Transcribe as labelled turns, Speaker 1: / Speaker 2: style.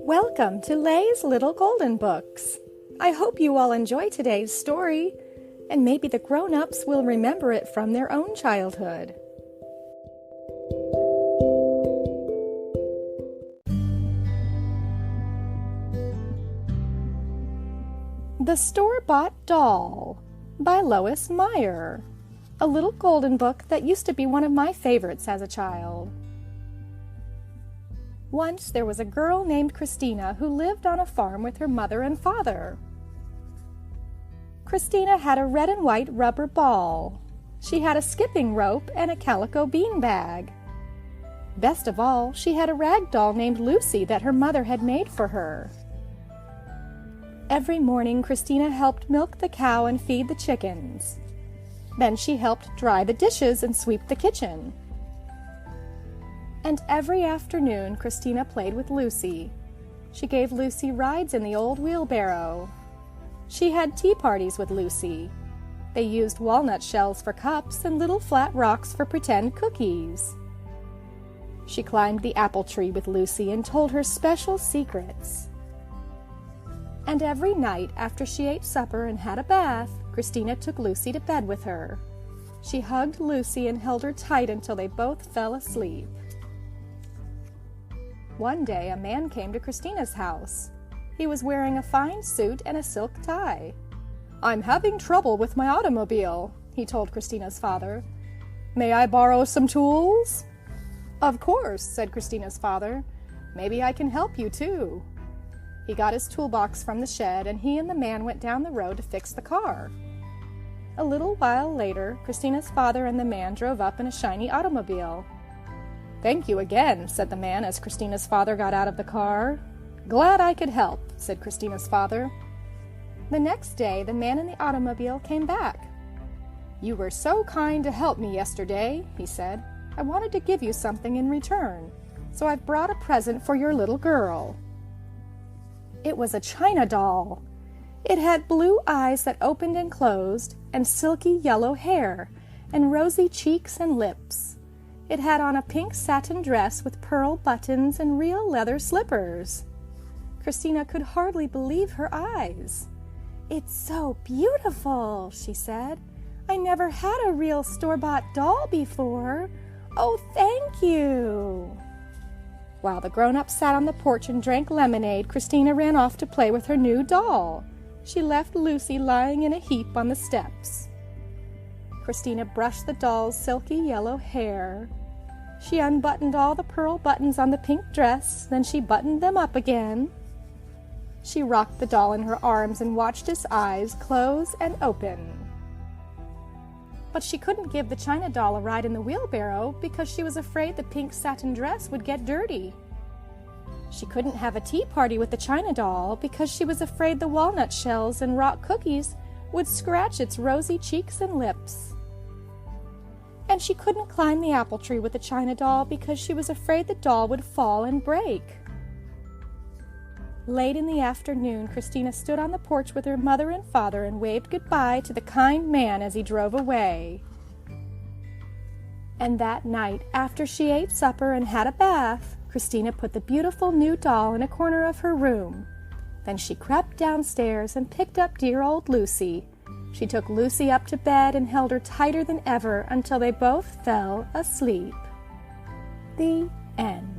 Speaker 1: Welcome to Lay's Little Golden Books. I hope you all enjoy today's story, and maybe the grown-ups will remember it from their own childhood. The Store-Bought Doll by Lois Meyer, a little golden book that used to be one of my favorites as a child. Once there was a girl named Christina who lived on a farm with her mother and father. Christina had a red and white rubber ball. She had a skipping rope and a calico beanbag. Best of all, she had a rag doll named Lucy that her mother had made for her. Every morning, Christina helped milk the cow and feed the chickens. Then she helped dry the dishes and sweep the kitchen. And every afternoon, Christina played with Lucy. She gave Lucy rides in the old wheelbarrow. She had tea parties with Lucy. They used walnut shells for cups and little flat rocks for pretend cookies. She climbed the apple tree with Lucy and told her special secrets. And every night, after she ate supper and had a bath, Christina took Lucy to bed with her. She hugged Lucy and held her tight until they both fell asleep. One day, a man came to Christina's house. He was wearing a fine suit and a silk tie. "I'm having trouble with my automobile," he told Christina's father. "May I borrow some tools?" "Of course," said Christina's father. "Maybe I can help you, too." He got his toolbox from the shed, and he and the man went down the road to fix the car. A little while later, Christina's father and the man drove up in a shiny automobile. "Thank you again," said the man as Christina's father got out of the car. "Glad I could help," said Christina's father. The next day, the man in the automobile came back. "You were so kind to help me yesterday," he said. "I wanted to give you something in return, so I've brought a present for your little girl." It was a china doll. It had blue eyes that opened and closed, and silky yellow hair, and rosy cheeks and lips. It had on a pink satin dress with pearl buttons and real leather slippers. Christina could hardly believe her eyes. "It's so beautiful," she said. "I never had a real store-bought doll before. Oh, thank you." While the grown-ups sat on the porch and drank lemonade, Christina ran off to play with her new doll. She left Lucy lying in a heap on the steps. Christina brushed the doll's silky yellow hair. She unbuttoned all the pearl buttons on the pink dress, then she buttoned them up again. She rocked the doll in her arms and watched its eyes close and open. But she couldn't give the china doll a ride in the wheelbarrow because she was afraid the pink satin dress would get dirty. She couldn't have a tea party with the china doll because she was afraid the walnut shells and rock cookies would scratch its rosy cheeks and lips. And she couldn't climb the apple tree with the china doll because she was afraid the doll would fall and break. Late in the afternoon, Christina stood on the porch with her mother and father and waved goodbye to the kind man as he drove away. And that night, after she ate supper and had a bath, Christina put the beautiful new doll in a corner of her room. Then she crept downstairs and picked up dear old Lucy. She took Lucy up to bed and held her tighter than ever until they both fell asleep. The end.